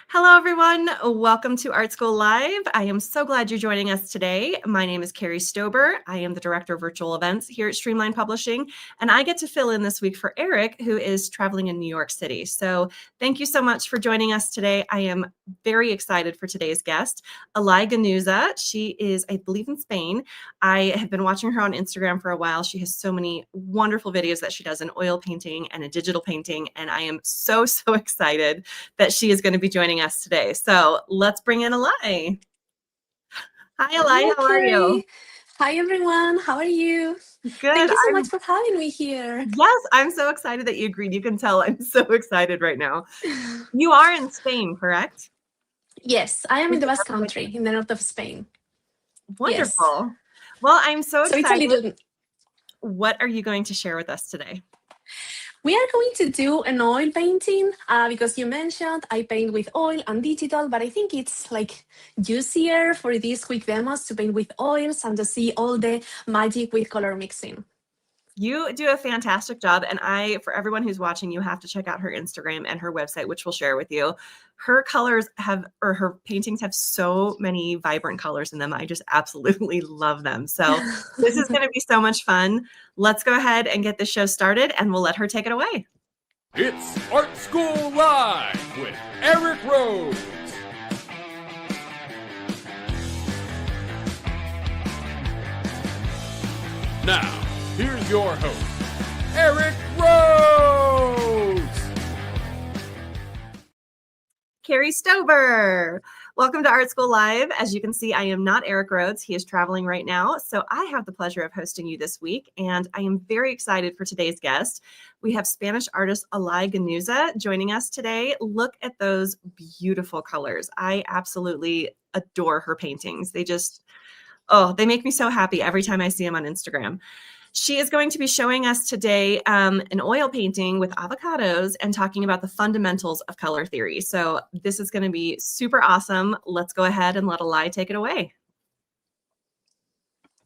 Hello, everyone. Welcome to Art School Live. I am so glad you're joining us today. My name is Kari Stober. I am the Director of Virtual Events here at Streamline Publishing, and I get to fill in this week for Eric, who is traveling in New York City. So thank you so much for joining us today. I am very excited for today's guest, Alai Ganuza. She is, I believe, in Spain. I have been watching her on Instagram for a while. She has so many wonderful videos that she does in oil painting and in digital painting, and I am so excited that she is going to be joining us today. So let's bring in Alai. Hi, Alai. How are you? Hi, everyone. How are you? Good. Thank you so much for having me here. Yes, I'm so excited that you agreed. You can tell I'm so excited right now. You are in Spain, correct? Yes, I am in the Basque Country, in the north of Spain. Wonderful. Yes. Well, I'm so excited. So it's a little... What are you going to share with us today? We are going to do an oil painting because you mentioned I paint with oil and digital, but I think it's like easier for these quick demos to paint with oils and to see all the magic with color mixing. You do a fantastic job. And for everyone who's watching, you have to check out her Instagram and her website, which we'll share with you. Her colors her paintings have so many vibrant colors in them. I just absolutely love them. So this is going to be so much fun. Let's go ahead and get the show started, and we'll let her take it away. It's Art School Live with Eric Rhoads. Now, here's your host, Eric Rhoads. Kari Stober. Welcome to Art School Live. As you can see, I am not Eric Rhoads. He is traveling right now. So I have the pleasure of hosting you this week, and I am very excited for today's guest. We have Spanish artist Alai Ganuza joining us today. Look at those beautiful colors. I absolutely adore her paintings. They make me so happy every time I see them on Instagram. She is going to be showing us today an oil painting with avocados and talking about the fundamentals of color theory. So this is going to be super awesome. Let's go ahead and let Alai take it away.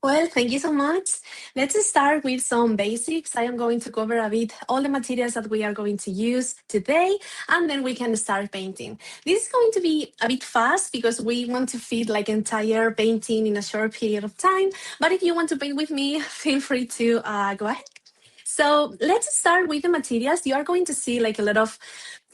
Well, thank you so much. Let's start with some basics. I am going to cover a bit all the materials that we are going to use today, and then we can start painting. This is going to be a bit fast because we want to fit like entire painting in a short period of time. But if you want to paint with me, feel free to go ahead. So let's start with the materials. You are going to see like a lot of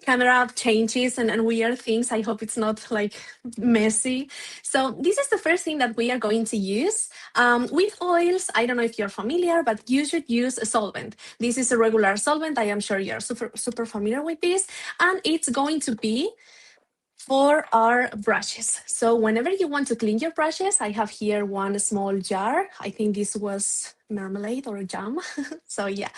camera changes and weird things. I hope it's not like messy. So this is the first thing that we are going to use. With oils, I don't know if you're familiar, but you should use a solvent. This is a regular solvent. I am sure you're super familiar with this. And it's going to be for our brushes. So whenever you want to clean your brushes, I have here one small jar. I think this was marmalade or jam. So yeah,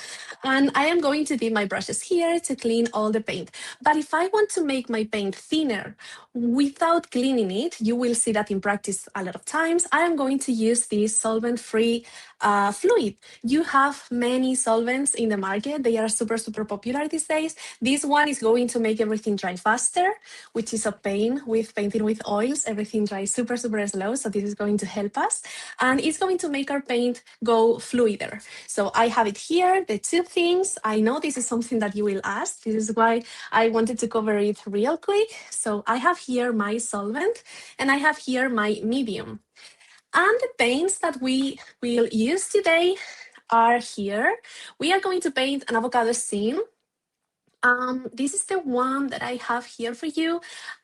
and I am going to dip my brushes here to clean all the paint. But if I want to make my paint thinner without cleaning it, you will see that in practice a lot of times. I am going to use this solvent-free fluid. You have many solvents in the market. They are super popular these days. This one is going to make everything dry faster, which is a pain with painting with oils. Everything dries super slow, so this is going to help us. And it's going to make our paint go fluider. So I have it here, the two things. I know this is something that you will ask. This is why I wanted to cover it real quick. So I have here my solvent, and I have here my medium. And the paints that we will use today are here. We are going to paint an avocado scene. This is the one that I have here for you.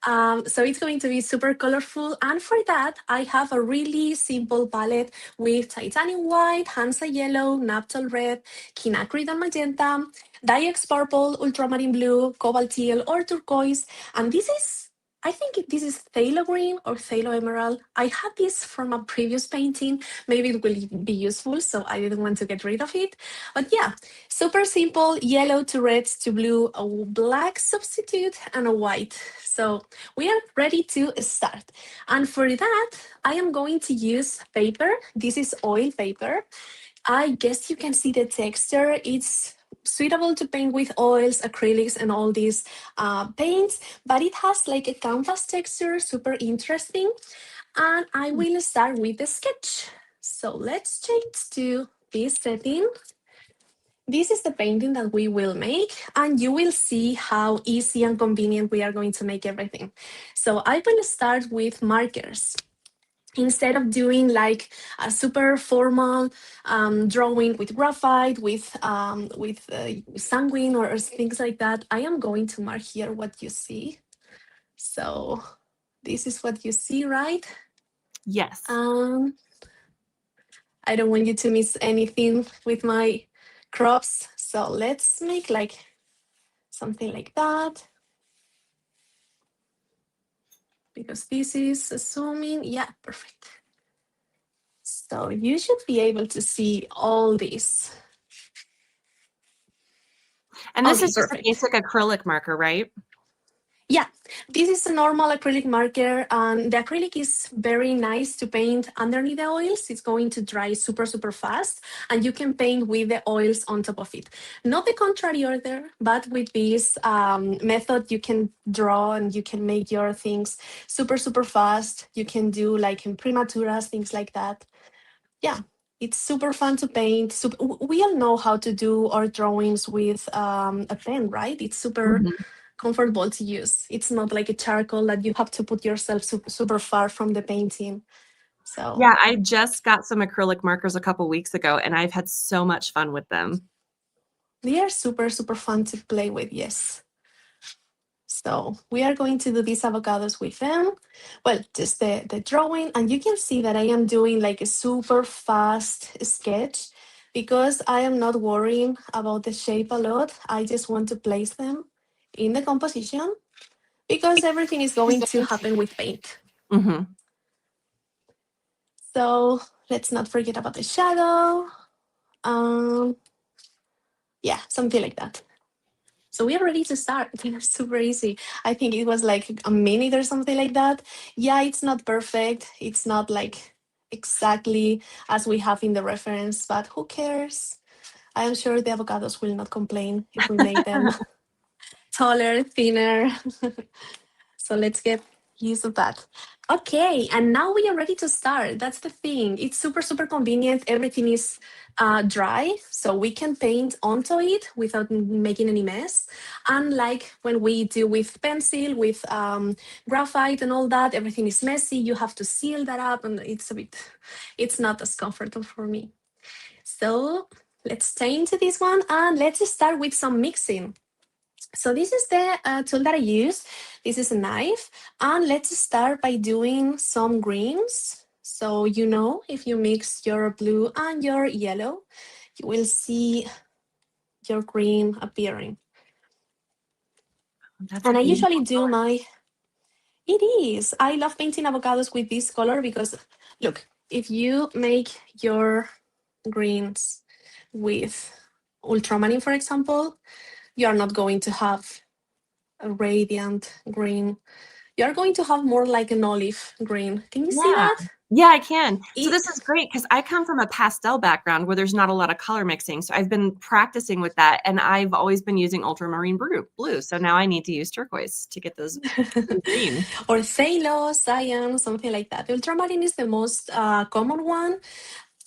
So it's going to be super colorful. And for that, I have a really simple palette with titanium white, Hansa yellow, naphthol red, quinacridone and magenta, Diex purple, ultramarine blue, cobalt teal, or turquoise. And I think this is phthalo green or phthalo emerald. I had this from a previous painting. Maybe it will be useful, so I didn't want to get rid of it. But yeah, super simple, yellow to red to blue, a black substitute, and a white. So we are ready to start. And for that, I am going to use paper. This is oil paper. I guess you can see the texture. It's suitable to paint with oils, acrylics, and all these paints, but it has like a canvas texture, super interesting. And I will start with the sketch. So let's change to this setting. this is the painting that we will make, and you will see how easy and convenient we are going to make everything. So I will start with markers. Instead of doing like a super formal drawing with graphite, with sanguine or things like that, I am going to mark here what you see. So this is what you see, right? Yes. I don't want you to miss anything with my crops. So let's make like something like that. Because this is zooming. Yeah, perfect. So you should be able to see all this. And this Okay, is just a perfect. basic acrylic marker, right? Yeah, this is a normal acrylic marker, and the acrylic is very nice to paint underneath the oils. It's going to dry super, super fast, and you can paint with the oils on top of it. Not the contrary order, but with this method, you can draw and you can make your things super, super fast. You can do like imprimaduras, things like that. Yeah, it's super fun to paint. We all know how to do our drawings with a pen, right? It's super comfortable to use. It's not like a charcoal that you have to put yourself super far from the painting. So yeah, I just got some acrylic markers a couple weeks ago, and I've had so much fun with them. they are super, super fun to play with, yes. So we are going to do these avocados with them. Well, just the drawing, and you can see that I am doing like a super fast sketch because I am not worrying about the shape a lot. I just want to place them in the composition because everything is going to happen with paint. So let's not forget about the shadow. Yeah, something like that. So we are ready to start. It's super easy. I think it was like a minute or something like that. Yeah, it's not perfect. It's not like exactly as we have in the reference, but who cares? I am sure the avocados will not complain if we make them taller, thinner. So let's get used to that. Okay, and now we are ready to start. That's the thing. It's super, super convenient. Everything is dry, so we can paint onto it without making any mess. Unlike when we do with pencil, with graphite and all that, everything is messy. You have to seal that up, and it's not as comfortable for me. So let's stay into this one, and let's start with some mixing. So this is the tool that I use. This is a knife, and let's start by doing some greens. So if you mix your blue and your yellow, you will see your green appearing. And I usually do it is. I love painting avocados with this color because, look, if you make your greens with ultramarine, for example, you are not going to have a radiant green. You're going to have more like an olive green. Can you see that? Yeah, I can. So this is great because I come from a pastel background where there's not a lot of color mixing. So I've been practicing with that, and I've always been using ultramarine blue. So now I need to use turquoise to get those green. Or phthalo, cyan, something like that. Ultramarine is the most common one.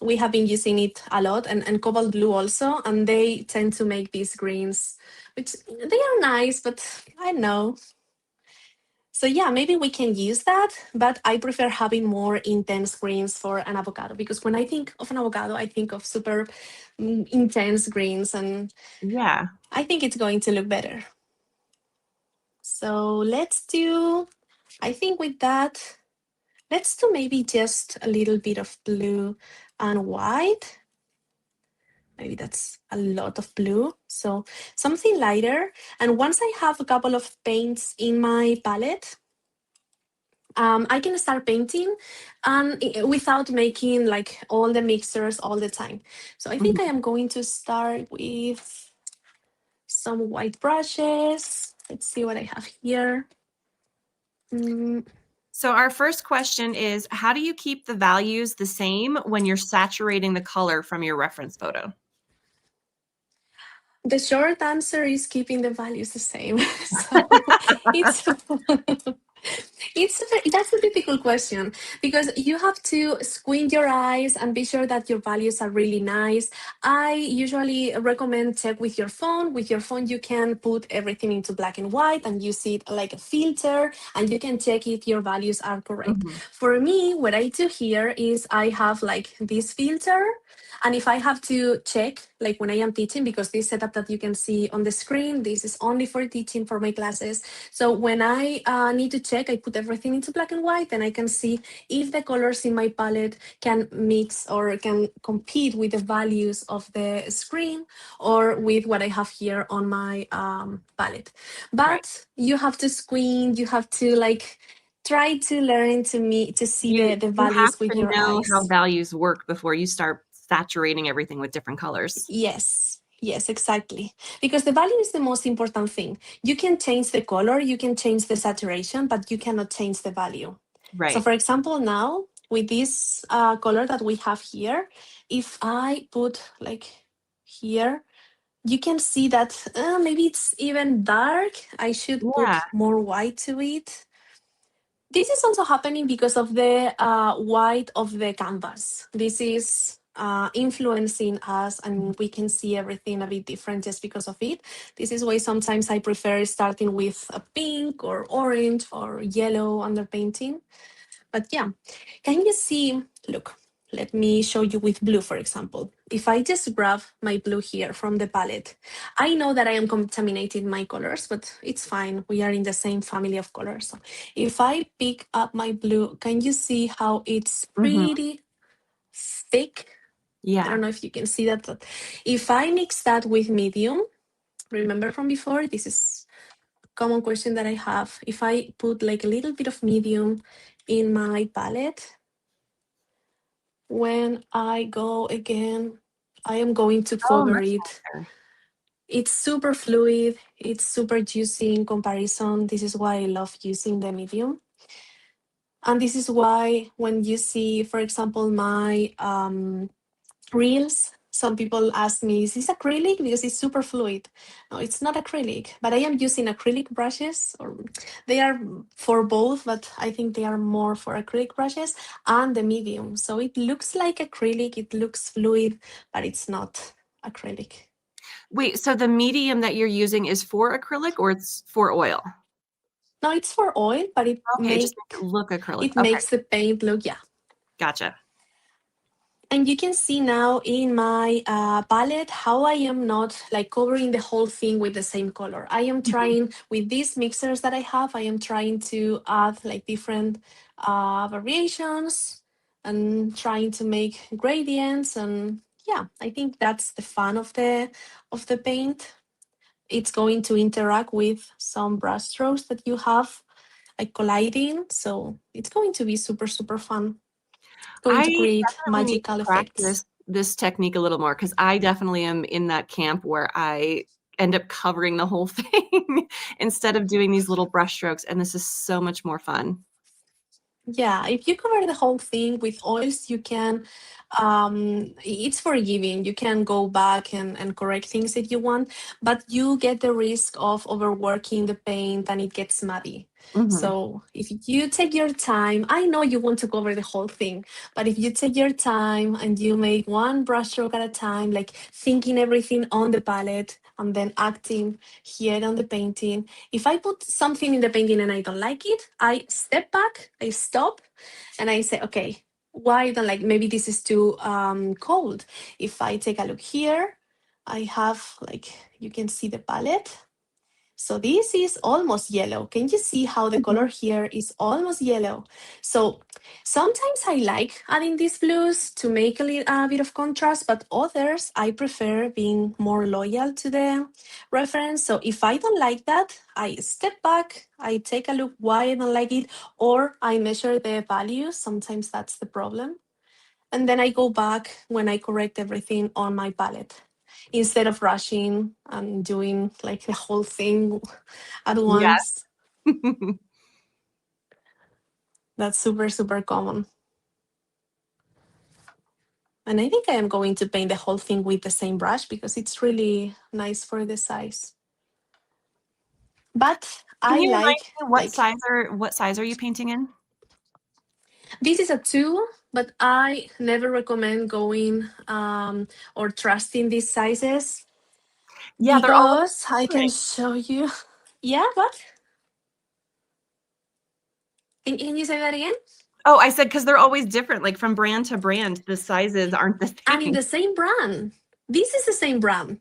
We have been using it a lot, and cobalt blue also, and they tend to make these greens, which they are nice, but I don't know. So yeah, maybe we can use that, but I prefer having more intense greens for an avocado because when I think of an avocado, I think of super intense greens, and yeah, I think it's going to look better. So I think with that, let's do maybe just a little bit of blue and white. Maybe that's a lot of blue. So something lighter. And once I have a couple of paints in my palette, I can start painting without making like all the mixers all the time. So I think I am going to start with some white brushes. Let's see what I have here. So our first question is, how do you keep the values the same when you're saturating the color from your reference photo? The short answer is keeping the values the same. So That's a difficult question because you have to squint your eyes and be sure that your values are really nice. I usually recommend check with your phone. With your phone, you can put everything into black and white and use it like a filter, and you can check if your values are correct. Mhm. For me, what I do here is I have like this filter. And if I have to check, like when I am teaching, because this setup that you can see on the screen, this is only for teaching for my classes. So when I need to check, I put everything into black and white, and I can see if the colors in my palette can mix or can compete with the values of the screen or with what I have here on my palette. But Right. you have to squint, you have to like try to learn to see the You have values with to your know how eyes. values work before you start saturating everything with different colors. Yes, exactly. Because the value is the most important thing. You can change the color, you can change the saturation, but you cannot change the value. So Right. for example, now with this color that we have here, if I put like here, you can see that maybe it's even dark. I should Yeah. put more white to it. This is also happening because of the white of the canvas. This is influencing us, and we can see everything a bit different just because of it. This is why sometimes I prefer starting with a pink or orange or yellow underpainting. But yeah, can you see, look, let me show you with blue, for example. If I just grab my blue here from the palette, I know that I am contaminating my colors, but it's fine. We are in the same family of colors. So if I pick up my blue, can you see how it's Mhm. pretty thick? I Yeah. don't know if you can see that, but if I mix that with medium, remember from before, this is a common question that I have. If I put like a little bit of medium in my palette, when I go again, I am going to Oh, cover much it. nicer. It's super fluid. It's super juicy in comparison. This is why I love using the medium. And this is why when you see, for example, my reels, some people ask me, is this acrylic? Because it's super fluid. No, it's not acrylic, but I am using acrylic brushes, or they are for both, but I think they are more for acrylic brushes and the medium. So it looks like acrylic, it looks fluid, but it's not acrylic. Wait, so the medium that you're using is for acrylic or it's for oil? No, it's for oil, but Okay, just make it look acrylic. it Okay, makes the paint look, yeah. gotcha. And you can see now in my palette how I am not like covering the whole thing with the same color. I am Mhm. trying with these mixers that I have, I am trying to add like different variations and trying to make gradients. And yeah, I think that's the fun of the paint. It's going to interact with some brush strokes that you have like colliding. So it's going to be super, super fun. Going to I create definitely need to magical effects. practice this technique a little more because I definitely am in that camp where I end up covering the whole thing instead of doing these little brush strokes, and this is so much more fun. Yeah, if you cover the whole thing with oils, you can, it's forgiving. You can go back and correct things if you want, but you get the risk of overworking the paint and it gets muddy. Mhm. So if you take your time, I know you want to cover the whole thing, but if you take your time and you make one brush stroke at a time, like thinking everything on the palette and then acting here on the painting, if I put something in the painting and I don't like it, I step back, I stop, and I say, okay, why I don't like, maybe this is too cold. If I take a look here, I have like, you can see the palette. So this is almost yellow. Can you see how the color Mhm. here is almost yellow? So sometimes I like adding these blues to make a bit of contrast, but others I prefer being more loyal to the reference. So if I don't like that, I step back, I take a look why I don't like it, or I measure the values. Sometimes that's the problem. And then I go back when I correct everything on my palette instead of rushing and doing like the whole thing at Yes. once. That's super, super common. And I think I am going to paint the whole thing with the same brush because it's really nice for the size. But Can I you remind like me what size are you painting in? this is a 2, but I never recommend going or trusting these sizes Yeah, they're all because I can different. show you. Yeah, what? Can you say that again? Oh, I said because they're always different. Like from brand to brand, the sizes aren't the And in same. the same brand. This is the same brand.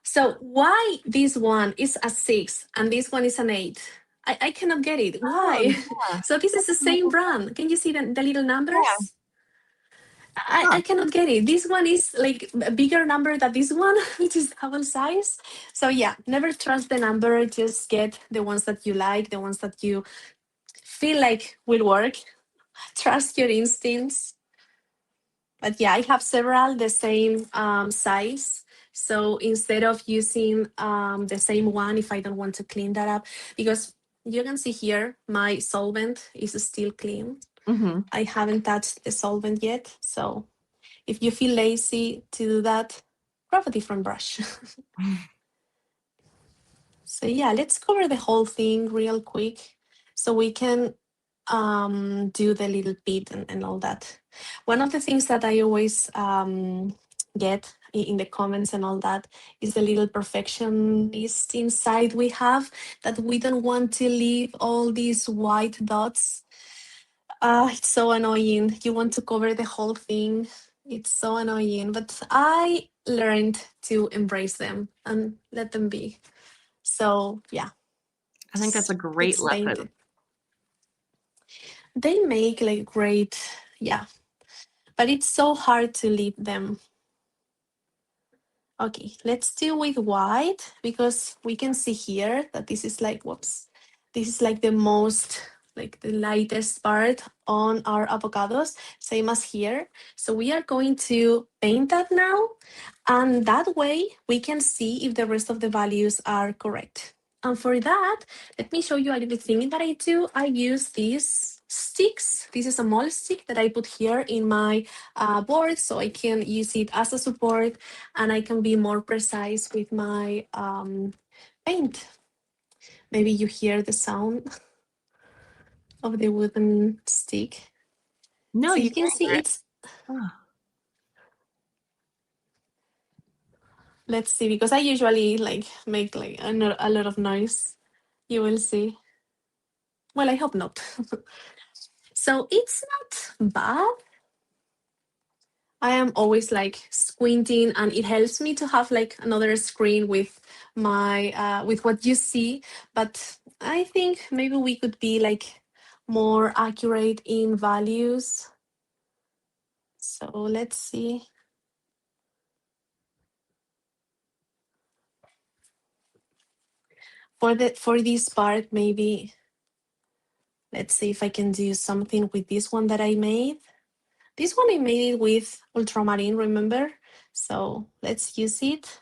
So why this one is a 6 and this one is an 8? I cannot get it. Oh, Why? yeah. So this is the same brand. Can you see the little Yeah. numbers? Huh. I cannot get it. This one is like a bigger number than this one, which is double size. So yeah, never trust the number. Just get the ones that you like, the ones that you feel like will work. Trust your instincts. But yeah, I have several the same size. So instead of using the same one, if I don't want to clean that up, because you can see here, my solvent is still clean. Mm-hmm. I haven't touched the solvent yet. So if you feel lazy to do that, grab a different brush. So yeah, let's cover the whole thing real quick so we can do the little bit and all that. One of the things that I always get in the comments and all that is the little perfectionist inside we have, that we don't want to leave all these white dots. It's so annoying. You want to cover the whole thing. It's so annoying, but I learned to embrace them and let them be. So yeah, I think that's a great it's painted. lesson. They make like great, yeah, but it's so hard to leave them. Okay, let's do with white because we can see here that this is like, whoops, this is like the most, like the lightest part on our avocados, same as here. So we are going to paint that now, and that way we can see if the rest of the values are correct. And for that, let me show you a little thing that I do. I use these sticks. This is a mole stick that I put here in my board so I can use it as a support and I can be more precise with my paint. Maybe you hear the sound of the wooden stick. No, So you you can see hear it. it's, Oh. let's see, because I usually like make like a lot of noise. You will see. Well, I hope not. So it's not bad. I am always like squinting and it helps me to have like another screen with my with what you see, but I think maybe we could be like more accurate in values. So let's see. For this part, maybe let's see if I can do something with this one that I made. This one I made it with ultramarine, remember? So let's use it.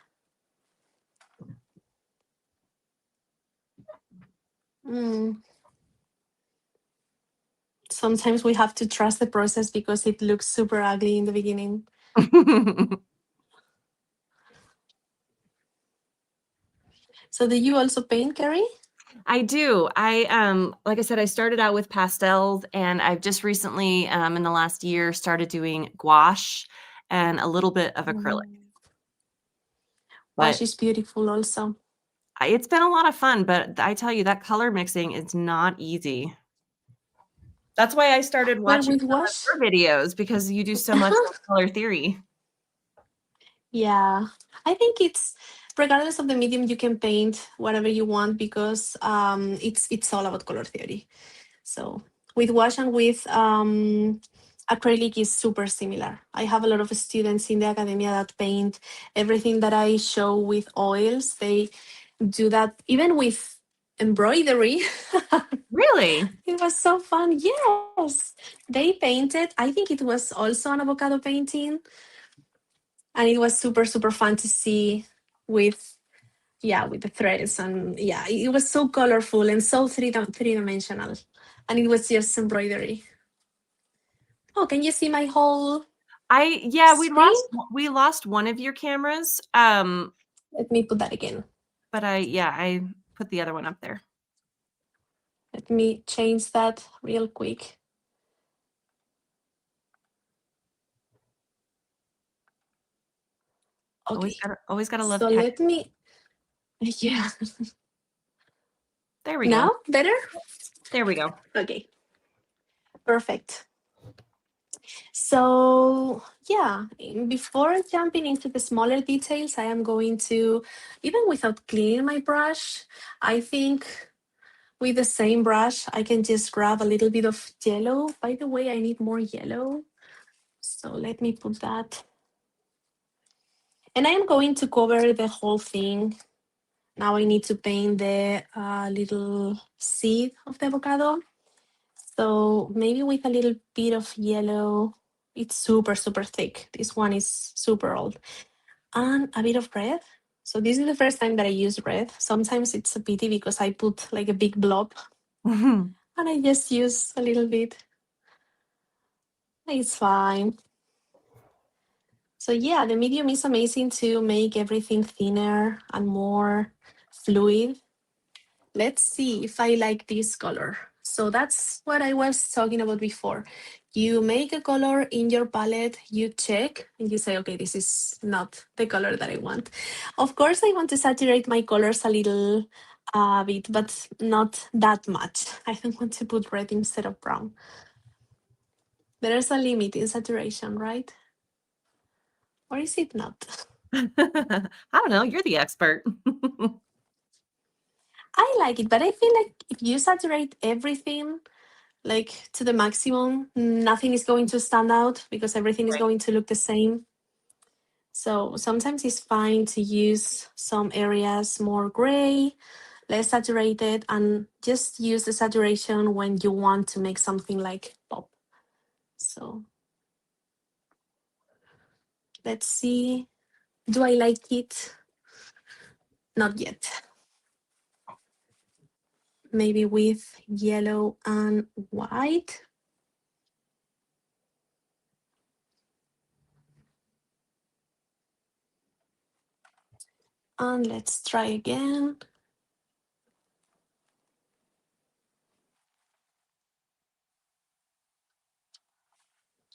Sometimes we have to trust the process because it looks super ugly in the beginning. So do you also paint, Kari? I do. Like I said, I started out with pastels, and I've just recently, in the last year, started doing gouache and a little bit of acrylic. But Gouache is beautiful also. it's been a lot of fun, but I tell you, that color mixing is not easy. That's why I started Well, watching with some gouache, of your videos, because you do so much with color theory. yeah, I think it's regardless of the medium, you can paint whatever you want because it's all about color theory. So with gouache and with acrylic is super similar. I have a lot of students in the academia that paint everything that I show with oils. They do that even with embroidery. Really? It was so fun. Yes, they painted. I think it was also an avocado painting, and it was super fun to see with with the threads, and yeah, it was so colorful and so three-dimensional, and it was just embroidery. Oh, can you see my whole screen? We lost one of your cameras. Let me put that again. But I put the other one up there. Let me change that real quick. Okay. Always gotta love So tech. let me, yeah. There we Now, go. better? There we go. Okay. Perfect. So yeah, before jumping into the smaller details, I am going to, even without cleaning my brush, I think with the same brush, I can just grab a little bit of yellow. By the way, I need more yellow. So let me put that. And I am going to cover the whole thing. Now I need to paint the little seed of the avocado. So maybe with a little bit of yellow. It's super, super thick. This one is super old. And a bit of red. So this is the first time that I use red. Sometimes it's a pity because I put like a big blob and I just use a little bit. It's fine. So yeah, the medium is amazing to make everything thinner and more fluid. Let's see if I like this color. So that's what I was talking about before. You make a color in your palette, you check, and you say, okay, this is not the color that I want. Of course, I want to saturate my colors a little bit, but not that much. I don't want to put red instead of brown. There's a limit in saturation, right? Or is it not? I don't know. You're the expert. I like it, but I feel like if you saturate everything like to the maximum, nothing is going to stand out because everything is Right. going to look the same. So sometimes it's fine to use some areas more gray, less saturated, and just use the saturation when you want to make something like pop. So let's see. Do I like it? Not yet. Maybe with yellow and white. And let's try again.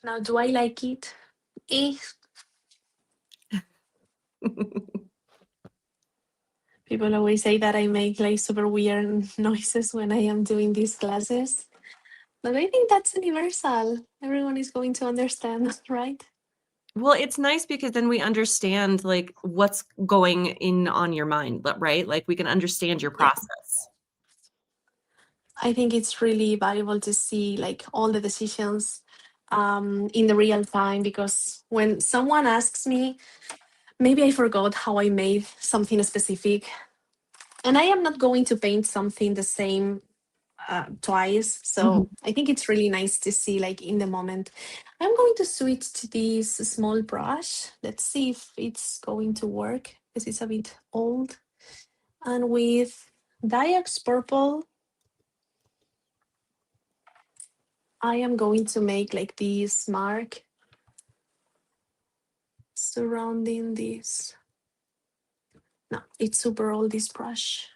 Now, do I like it? People always say that I make like super weird noises when I am doing these classes. But I think that's universal. Everyone is going to understand, right? Well, it's nice because then we understand like what's going in on your mind, right? Like we can understand your Yeah. process. I think it's really valuable to see like all the decisions in the real time, because when someone asks me, maybe I forgot how I made something specific, and I am not going to paint something the same twice. So I think it's really nice to see like in the moment. I'm going to switch to this small brush. Let's see if it's going to work because it's a bit old. And with Diax Purple, I am going to make like this mark surrounding this. No, it's super old, this brush.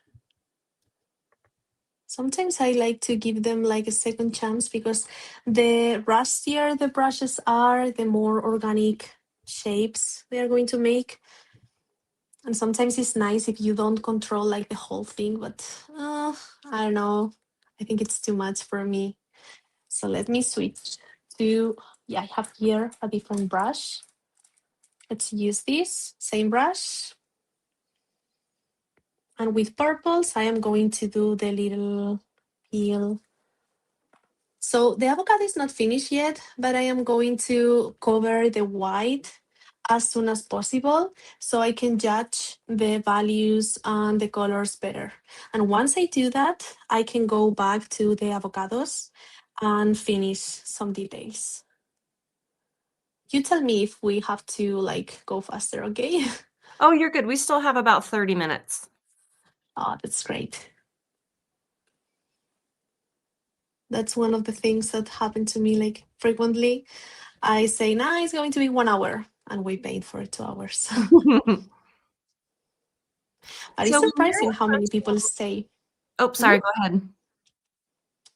Sometimes I like to give them like a second chance because the rustier the brushes are, the more organic shapes they are going to make. And sometimes it's nice if you don't control like the whole thing, but I don't know. I think it's too much for me. So let me switch to, yeah, I have here a different brush. Let's use this same brush. And with purples, I am going to do the little peel. So the avocado is not finished yet, but I am going to cover the white as soon as possible so I can judge the values and the colors better. And once I do that, I can go back to the avocados and finish some details. You tell me if we have to like go faster, okay? Oh, you're good. We still have about 30 minutes. Oh, that's great. That's one of the things that happen to me like frequently. I say, nah, it's going to be 1 hour, and we paid for 2 hours. But it's So when you're surprising at how many first- people stay. Oh, sorry, go ahead.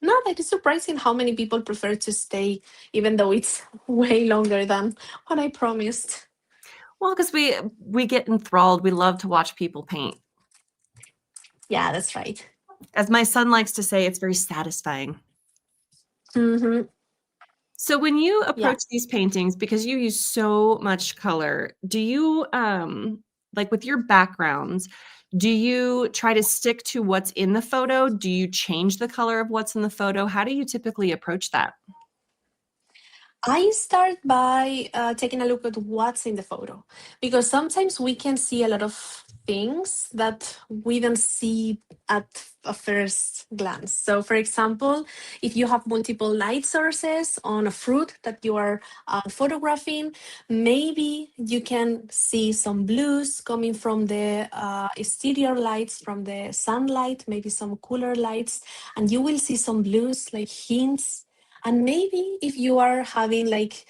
No, that is surprising how many people prefer to stay, even though it's way longer than what I promised. Well, because we get enthralled. We love to watch people paint. Yeah, that's right. As my son likes to say, it's very satisfying. Mm-hmm. So when you approach these paintings, because you use so much color, do you, like with your backgrounds, do you try to stick to what's in the photo? Do you change the color of what's in the photo? How do you typically approach that? I start by taking a look at what's in the photo, because sometimes we can see a lot of things that we don't see at a first glance. So for example, if you have multiple light sources on a fruit that you are photographing, maybe you can see some blues coming from the exterior lights, from the sunlight, maybe some cooler lights, and you will see some blues like hints. And maybe if you are having like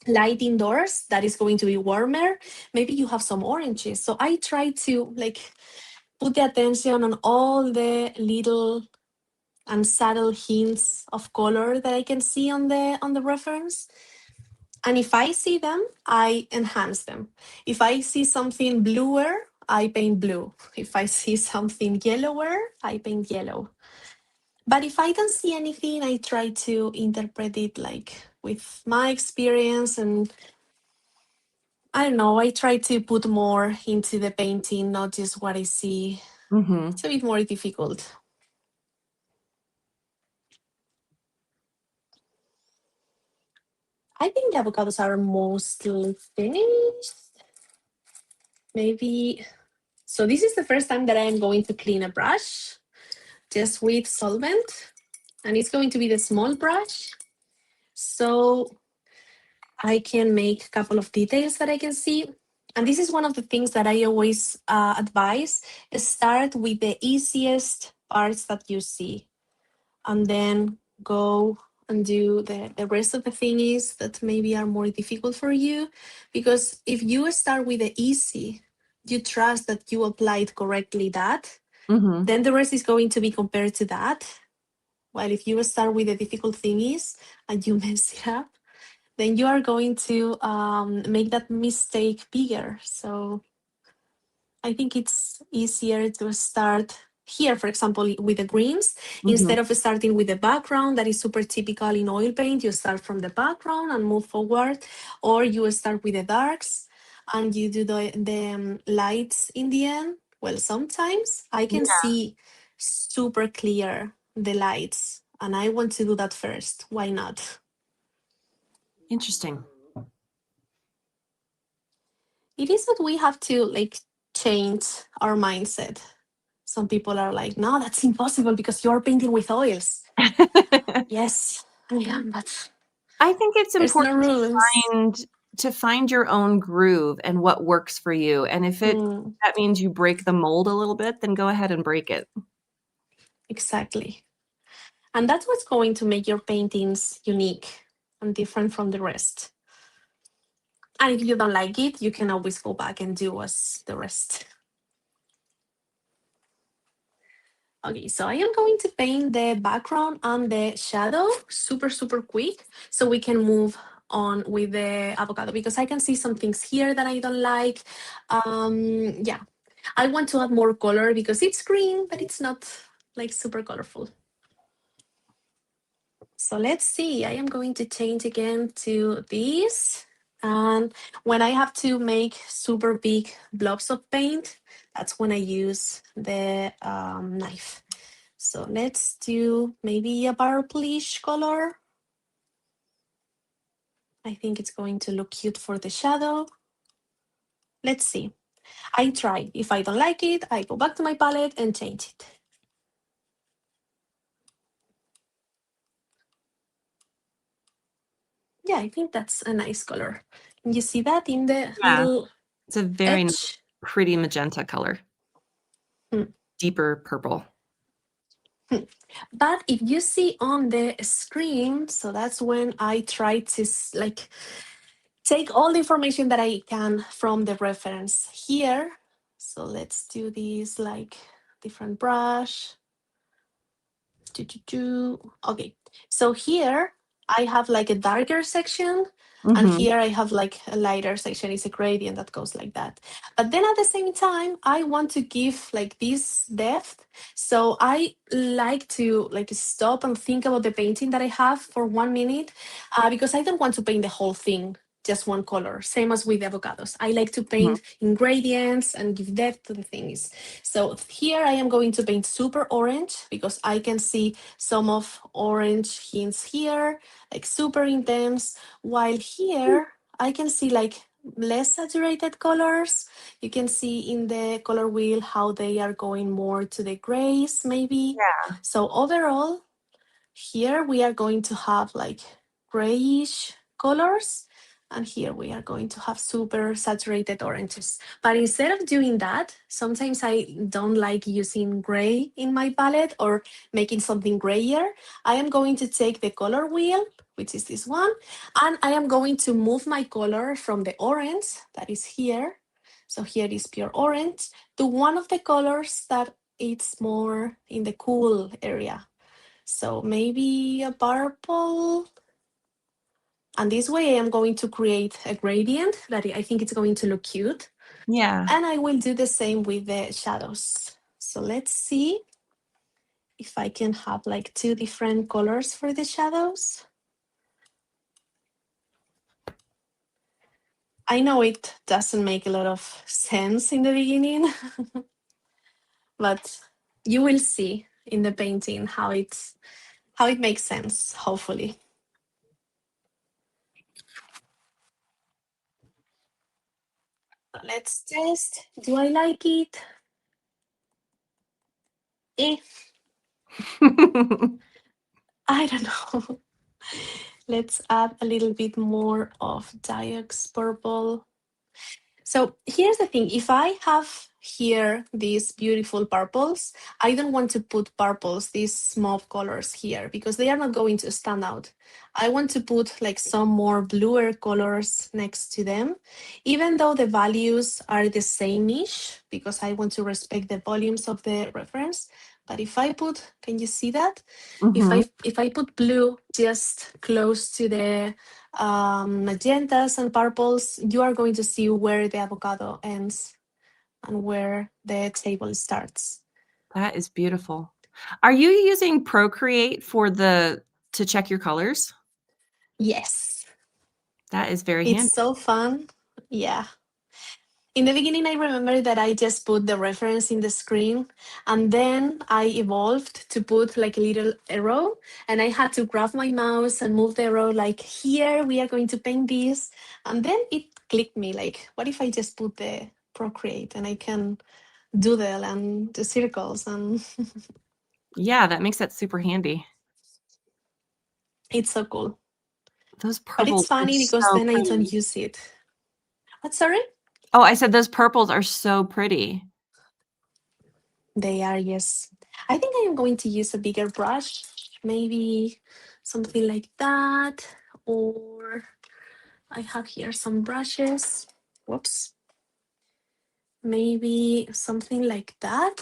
light indoors that is going to be warmer, maybe you have some oranges. So I try to like put the attention on all the little and subtle hints of color that I can see on the reference. And if I see them, I enhance them. If I see something bluer, I paint blue. If I see something yellower, I paint yellow. But if I don't see anything, I try to interpret it like with my experience, and I don't know, I try to put more into the painting, not just what I see. Mm-hmm. It's a bit more difficult. I think the avocados are mostly finished. Maybe, so this is the first time that I am going to clean a brush just with solvent, and it's going to be the small brush. So I can make a couple of details that I can see. And this is one of the things that I always advise. Start with the easiest parts that you see, and then go and do the rest of the things that maybe are more difficult for you. Because if you start with the easy, you trust that you applied correctly that, Mm-hmm. then the rest is going to be compared to that. While if you start with the difficult thingies and you mess it up, then you are going to make that mistake bigger. So I think it's easier to start here, for example, with the greens, instead of starting with the background that is super typical in oil paint. You start from the background and move forward, or you start with the darks and you do the lights in the end. Well, sometimes I can see super clear the lights, and I want to do that first. Why not? Interesting. It is that we have to like change our mindset. Some people are like, no, that's impossible because you're painting with oils. Yes, I am, but I think it's there's no important rules. to find your own groove and what works for you. And if that means you break the mold a little bit, then go ahead and break it. Exactly. And that's what's going to make your paintings unique and different from the rest. And if you don't like it, you can always go back and do as the rest. Okay, so I am going to paint the background and the shadow super, super quick so we can move on with the avocado, because I can see some things here that I don't like. Yeah, I want to add more color because it's green, but it's not like super colorful. So let's see, I am going to change again to this. And when I have to make super big blobs of paint, that's when I use the knife. So let's do maybe a purplish color. I think it's going to look cute for the shadow. Let's see. I try. If I don't like it, I go back to my palette and change it. Yeah, I think that's a nice color. Can you see that in the little It's a very edge? pretty magenta color. Deeper purple. But if you see on the screen, so that's when I try to like take all the information that I can from the reference here. So let's do this like different brush. Okay, so here I have like a darker section, and Mhm. here I have like a lighter section. It's a gradient that goes like that. But then at the same time, I want to give like this depth. So I like to like stop and think about the painting that I have for 1 minute, because I don't want to paint the whole thing just one color, same as with the avocados. I like to Mhm. paint in gradients and give depth to the things. So here I am going to paint super orange because I can see some of orange hints here, like super intense, while here I can see like less saturated colors. You can see in the color wheel how they are going more to the grays maybe. Yeah. So overall, here we are going to have like grayish colors, and here we are going to have super saturated oranges. But instead of doing that, sometimes I don't like using gray in my palette or making something grayer. I am going to take the color wheel, which is this one, and I am going to move my color from the orange that is here. So here is pure orange to one of the colors that it's more in the cool area. So maybe a purple. And this way I am going to create a gradient that I think it's going to look cute. Yeah. And I will do the same with the shadows. So let's see if I can have like 2 different colors for the shadows. I know it doesn't make a lot of sense in the beginning, but you will see in the painting how it makes sense, hopefully. Let's test. Do I like it? I don't know. Let's add a little bit more of Diax purple. So here's the thing. If I have here these beautiful purples, I don't want to put purples, these mauve colors here, because they are not going to stand out. I want to put like some more bluer colors next to them, even though the values are the same-ish, because I want to respect the volumes of the reference. But if I put, can you see that? Mhm. If I put blue just close to the magentas and purples, you are going to see where the avocado ends and where the table starts. That is beautiful. Are you using Procreate to check your colors? Yes, That is very it's handy. so fun. Yeah. In the beginning, I remember that I just put the reference in the screen, and then I evolved to put like a little arrow, and I had to grab my mouse and move the arrow like here, we are going to paint this. And then it clicked me like, what if I just put the Procreate and I can doodle and do circles, and Yeah, that makes that super handy. it's so cool. Those But it's purples are funny because so then I pretty. don't use it. What, sorry? Oh, I said those purples are so pretty. They are, yes. I think I am going to use a bigger brush, maybe something like that. Or I have here some brushes. Whoops. Maybe something like that.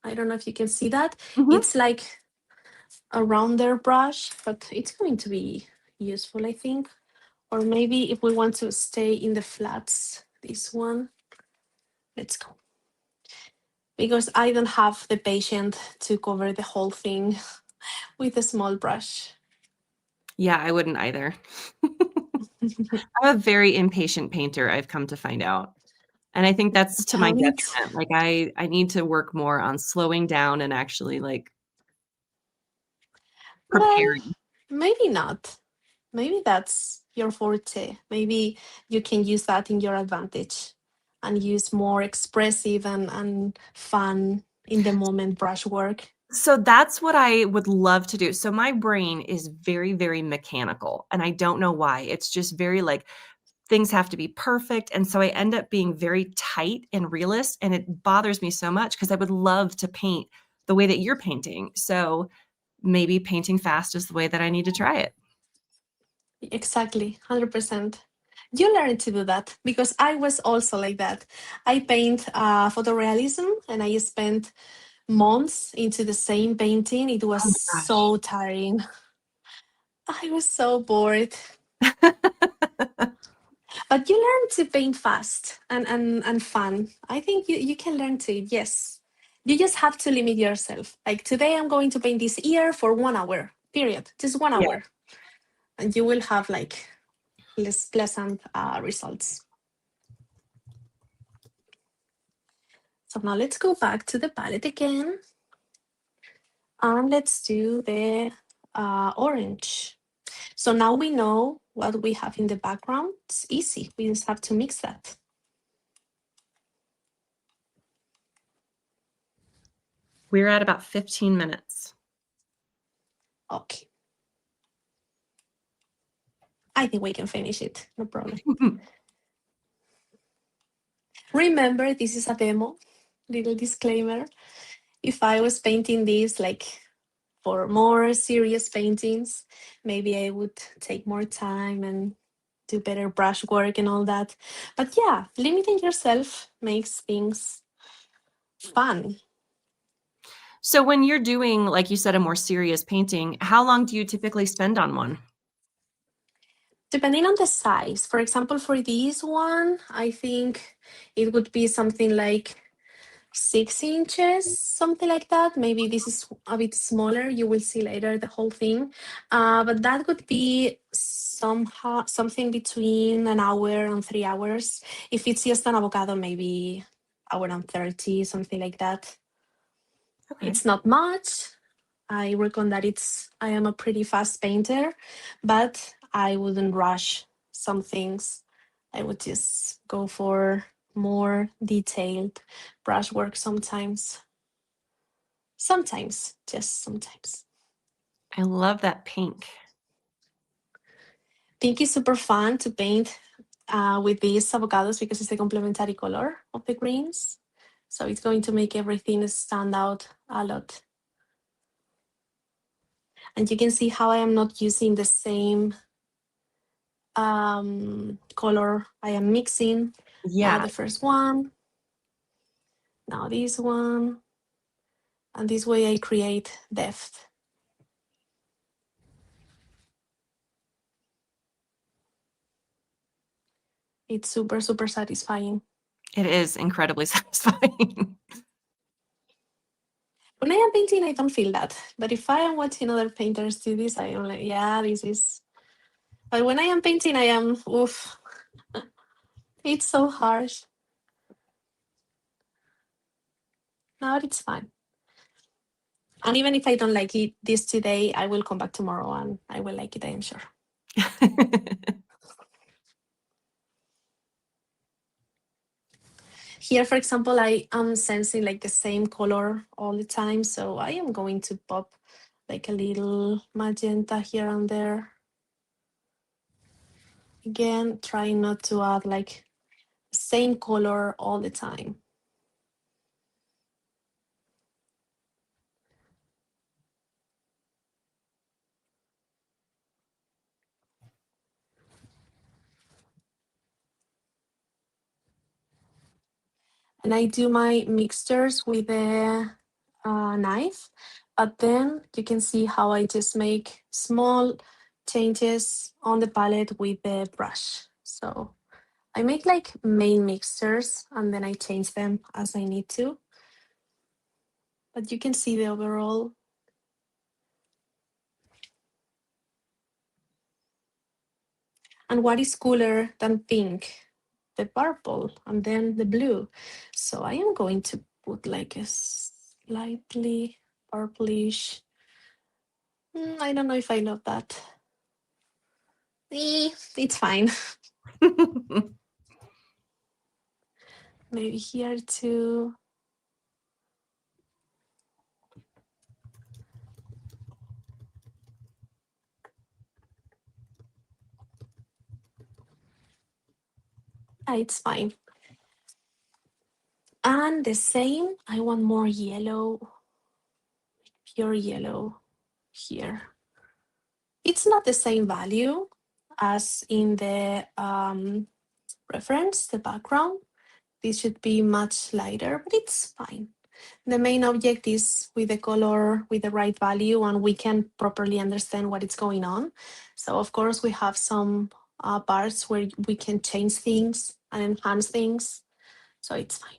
I don't know if you can see that. Mhm. It's like a rounder brush, but it's going to be useful, I think. Or maybe if we want to stay in the flats, this one. Let's go. Because I don't have the patience to cover the whole thing with a small brush. Yeah, I wouldn't either. I'm a very impatient painter, I've come to find out. And I think that's to my Damn it. detriment. Like I need to work more on slowing down and actually like Well, preparing. maybe not. Maybe that's your forte. Maybe you can use that in your advantage and use more expressive and fun in the moment brush work. So that's what I would love to do. So my brain is very, very mechanical, and I don't know why. It's just very like things have to be perfect. And so I end up being very tight and realist. And it bothers me so much because I would love to paint the way that you're painting. So maybe painting fast is the way that I need to try it. Exactly, 100%. You learn to do that because I was also like that. I paint photorealism, and I spent months into the same painting. It was Oh my gosh. so tiring. I was so bored. But you learn to paint fast and fun. I think you can learn to, yes. You just have to limit yourself. Like today I'm going to paint this ear for 1 hour, period. Just 1 Yeah. hour. And you will have like less pleasant results. So now let's go back to the palette again. And let's do the orange. So now we know what we have in the background. It's easy. We just have to mix that. We're at about 15 minutes. Okay. I think we can finish it. No problem. Remember, this is a demo. Little disclaimer. If I was painting this like for more serious paintings, maybe I would take more time and do better brush work and all that. But yeah, limiting yourself makes things fun. So when you're doing, like you said, a more serious painting, how long do you typically spend on one? Depending on the size. For example, for this one, I think it would be something like 6 inches, something like that. Maybe this is a bit smaller. You will see later the whole thing. But that would be somehow something between an hour and 3 hours. If it's just an avocado, maybe hour and 30, something like that. Okay. It's not much. I reckon that I am a pretty fast painter, but I wouldn't rush some things. I would just go for more detailed brushwork sometimes. Sometimes, just sometimes. I love that pink. Pink is super fun to paint with these avocados because it's the complementary color of the greens. So it's going to make everything stand out a lot. And you can see how I am not using the same color. I am mixing. Yeah. Now the first one, now this one, and this way I create depth. It's super, super satisfying. It is incredibly satisfying. When I am painting, I don't feel that. But if I am watching other painters do this, I am like, yeah, this is. But when I am painting, I am, oof, it's so harsh. Now it's fine. And even if I don't like this today, I will come back tomorrow and I will like it, I am sure. Here, for example, I am sensing like the same color all the time. So I am going to pop like a little magenta here and there. Again, trying not to add like the same color all the time. And I do my mixtures with a knife, but then you can see how I just make small changes on the palette with the brush. So I make like main mixtures and then I change them as I need to. But you can see the overall. And what is cooler than pink? The purple and then the blue. So I am going to put like a slightly purplish. I don't know if I love that. It's fine. Maybe here too. It's fine. And the same, I want more yellow, pure yellow here. It's not the same value as in the reference, the background. This should be much lighter, but it's fine. the main object is with the color with the right value, and we can properly understand what is going on. So of course we have some parts where we can change things and enhance things, so it's fine.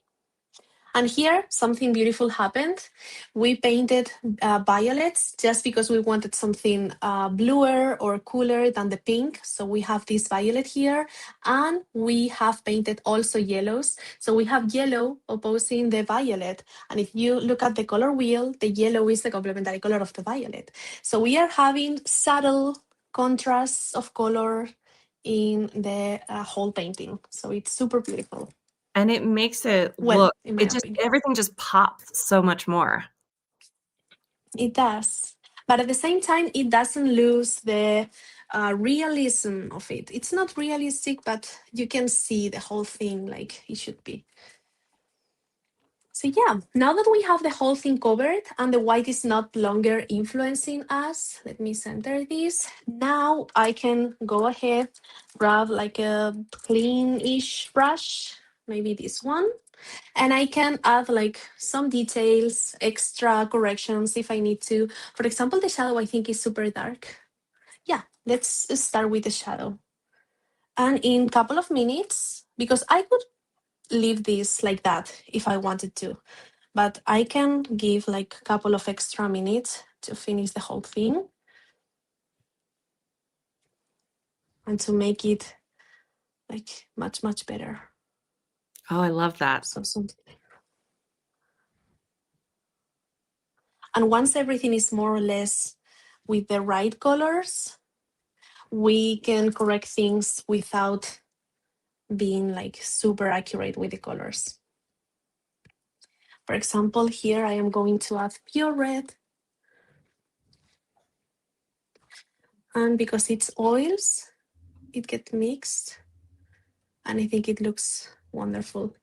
And here, something beautiful happened. We painted violets just because we wanted something bluer or cooler than the pink. So we have this violet here, and we have painted also yellows. So we have yellow opposing the violet. And if you look at the color wheel, the yellow is the complementary color of the violet. So we are having subtle contrasts of color in the whole painting. So it's super beautiful. And it makes it Well, look, in my it just, opinion. everything just pops so much more. It does. But at the same time, it doesn't lose the realism of it. It's not realistic, but you can see the whole thing like it should be. So yeah, now that we have the whole thing covered and the white is not longer influencing us, let me center this. Now I can go ahead, grab like a clean-ish brush, maybe this one. And I can add like some details, extra corrections if I need to. For example, the shadow I think is super dark. Yeah, let's start with the shadow. And in a couple of minutes, because I could leave this like that if I wanted to, but I can give like a couple of extra minutes to finish the whole thing and to make it like much, much better. Oh, I love that. So something. And once everything is more or less with the right colors, we can correct things without being like super accurate with the colors. For example, here I am going to add pure red. And because it's oils, it gets mixed. And I think it looks wonderful.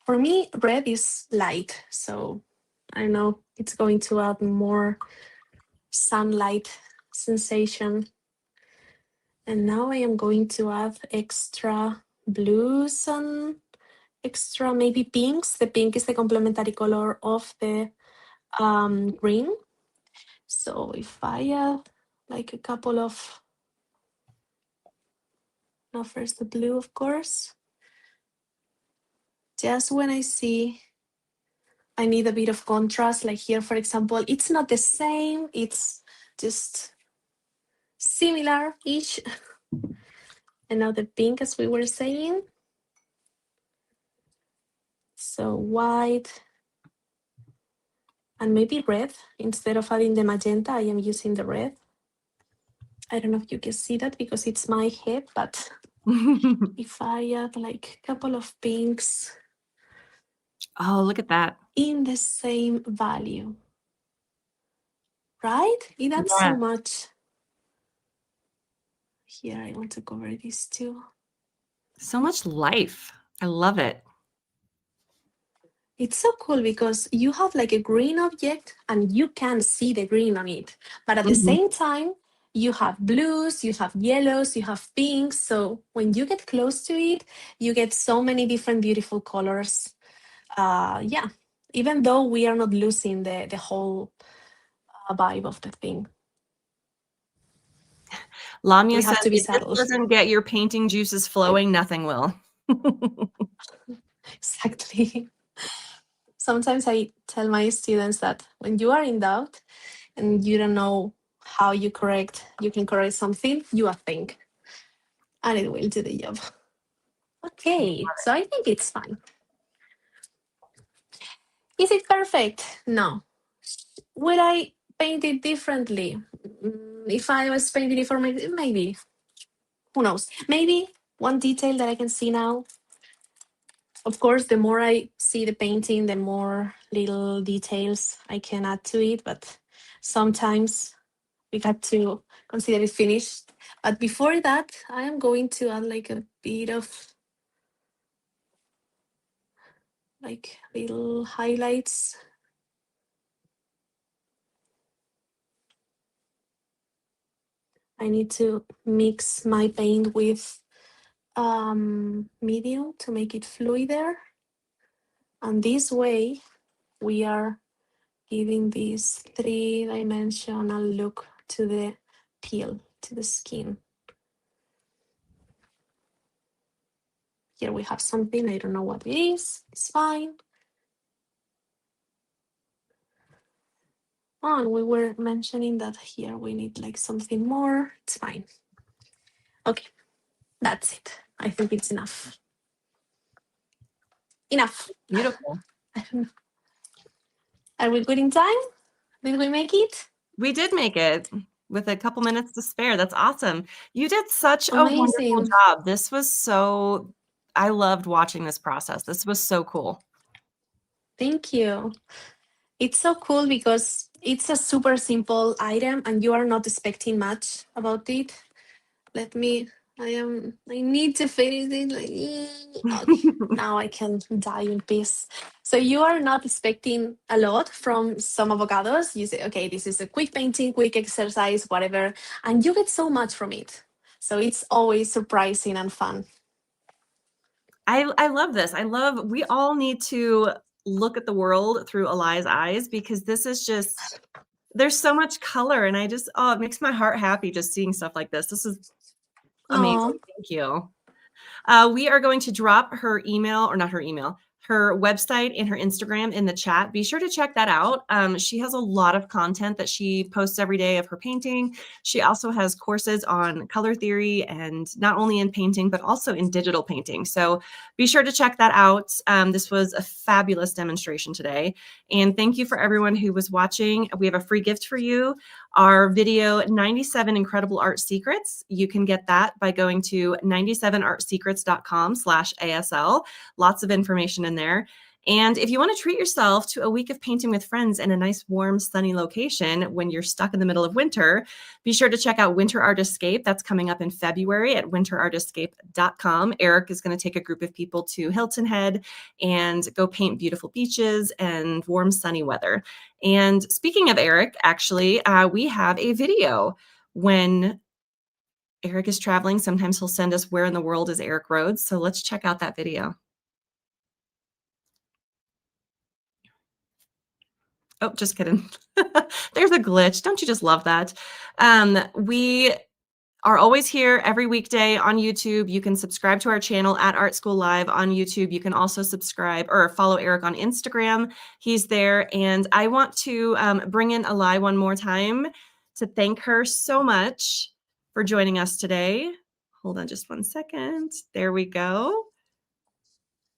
For me, red is light. So I know it's going to add more sunlight sensation. And now I am going to add extra blues and extra maybe pinks. The pink is the complementary color of the green. So if I add like a couple of, now first the blue, of course. Just when I see I need a bit of contrast, like here, for example, it's not the same, it's just similar-ish. And now the pink, as we were saying. So white and maybe red. Instead of adding the magenta, I am using the red. I don't know if you can see that because it's my head, but if I add like a couple of pinks. Oh, look at that. In the same value, right? It adds so much. Here, I want to cover this too. So much life. I love it. It's so cool because you have like a green object and you can see the green on it. But at the same time, you have blues, you have yellows, you have pinks. So when you get close to it, you get so many different beautiful colors. Yeah, even though we are not losing the whole vibe of the thing. Lamia We says, have to be if subtle. this doesn't get your painting juices flowing, nothing will. Exactly. Sometimes I tell my students that when you are in doubt and you don't know how you can correct something, you think, and it will do the job. Okay, so I think it's fine. Is it perfect? No. Will I paint it differently? If I was painting it for maybe. Who knows? Maybe one detail that I can see now. Of course, the more I see the painting, the more little details I can add to it, but sometimes we got to consider it finished. But before that, I am going to add like a bit of like little highlights. I need to mix my paint with medium to make it fluider. And this way, we are giving this three-dimensional look to the peel, to the skin. Here we have something, I don't know what it is, it's fine. Oh, and we were mentioning that here we need like something more, it's fine. Okay, that's it. I think it's enough. Enough. Beautiful. Are we good in time? Did we make it? We did make it with a couple minutes to spare. That's awesome. You did such a wonderful Amazing. job. This was so, I loved watching this process. This was so cool. Thank you. It's so cool because it's a super simple item and you are not expecting much about it. I need to finish it. Okay, now I can die in peace. So you are not expecting a lot from some avocados. You say, okay, this is a quick painting, quick exercise, whatever, and you get so much from it. So it's always surprising and fun. I love this. We all need to look at the world through Alai's eyes because this is just, there's so much color and it makes my heart happy just seeing stuff like this. This is amazing. Aww. Thank you. We are going to drop her email, or not her email, her website and her Instagram in the chat. Be sure to check that out. She has a lot of content that she posts every day of her painting. She also has courses on color theory and not only in painting, but also in digital painting. So be sure to check that out. This was a fabulous demonstration today. And thank you for everyone who was watching. We have a free gift for you. Our video, 97 Incredible Art Secrets. You can get that by going to 97artsecrets.com/ASL. Lots of information in there. And if you want to treat yourself to a week of painting with friends in a nice, warm, sunny location when you're stuck in the middle of winter, be sure to check out Winter Art Escape. That's coming up in February at winterartescape.com. Eric is going to take a group of people to Hilton Head and go paint beautiful beaches and warm, sunny weather. And speaking of Eric, actually, we have a video when Eric is traveling. Sometimes he'll send us where in the world is Eric Rhoads. So let's check out that video. Oh, just kidding. There's a glitch. Don't you just love that? We are always here every weekday on YouTube. You can subscribe to our channel at Art School Live on YouTube. You can also subscribe or follow Eric on Instagram. He's there. And I want to bring in Alai one more time to thank her so much for joining us today. Hold on just one second. There we go.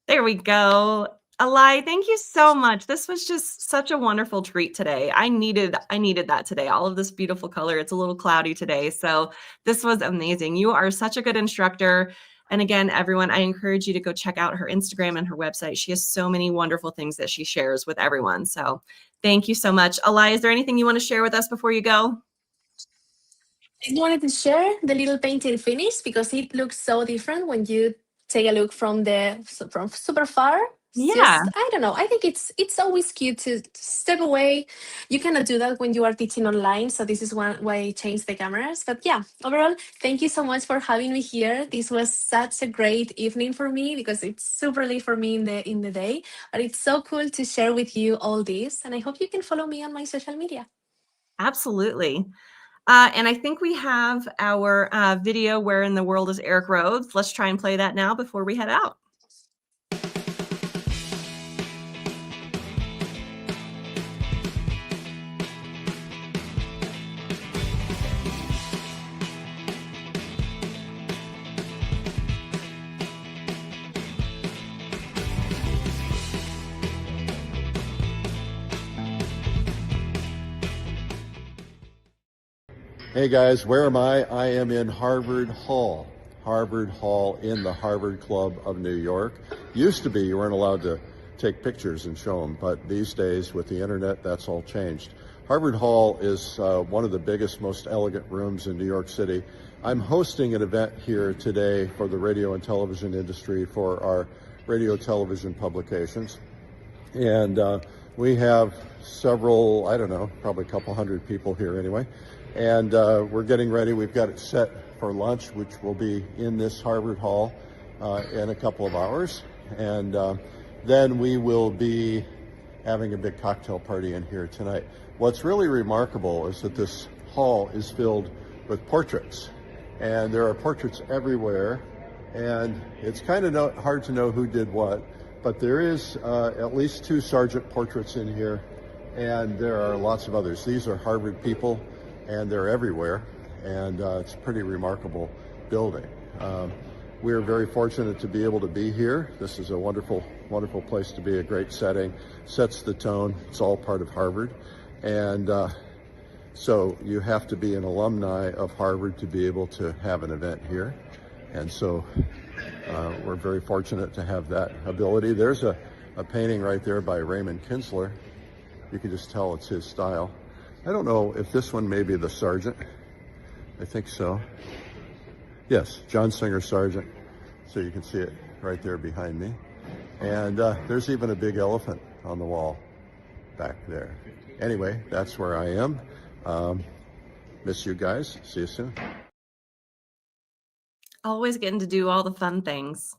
There we go. Alai, thank you so much. This was just such a wonderful treat today. I needed that today. All of this beautiful color. It's a little cloudy today, so this was amazing. You are such a good instructor. And again, everyone, I encourage you to go check out her Instagram and her website. She has so many wonderful things that she shares with everyone. So thank you so much. Alai, is there anything you want to share with us before you go? I wanted to share the little painting finish because it looks so different when you take a look from super far. Yeah. Just, I don't know. I think it's always cute to step away. You cannot do that when you are teaching online. So this is one way I changed the cameras. But yeah, overall, thank you so much for having me here. This was such a great evening for me because it's super late for me in the day. But it's so cool to share with you all this. And I hope you can follow me on my social media. Absolutely. And I think we have our video, Where in the World is Eric Rhoads? Let's try and play that now before we head out. Hey guys, where am I? I am in Harvard Hall in the Harvard Club of New York. Used to be you weren't allowed to take pictures and show them, but these days with the internet, that's all changed. Harvard Hall is one of the biggest, most elegant rooms in New York City. I'm hosting an event here today for the radio and television industry for our radio television publications. And we have several, I don't know, probably a couple hundred people here anyway. And we're getting ready. We've got it set for lunch, which will be in this Harvard Hall in a couple of hours. And then we will be having a big cocktail party in here tonight. What's really remarkable is that this hall is filled with portraits, and there are portraits everywhere, and it's kind of hard to know who did what, but there is at least 2 Sargent portraits in here, and there are lots of others. These are Harvard people, and they're everywhere, and it's a pretty remarkable building. We're very fortunate to be able to be here. This is a wonderful, wonderful place to be, a great setting, sets the tone. It's all part of Harvard. And so you have to be an alumni of Harvard to be able to have an event here. And so we're very fortunate to have that ability. There's a painting right there by Raymond Kinsler. You can just tell it's his style. I don't know if this one may be the Sargent. I think so. Yes, John Singer Sargent. So you can see it right there behind me. And there's even a big elephant on the wall back there. Anyway, that's where I am. Miss you guys. See you soon. Always getting to do all the fun things.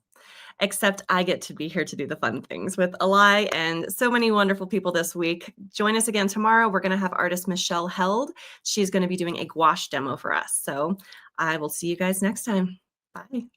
Except I get to be here to do the fun things with Alai and so many wonderful people this week. Join us again tomorrow. We're going to have artist Michelle Held. She's going to be doing a gouache demo for us. So I will see you guys next time. Bye.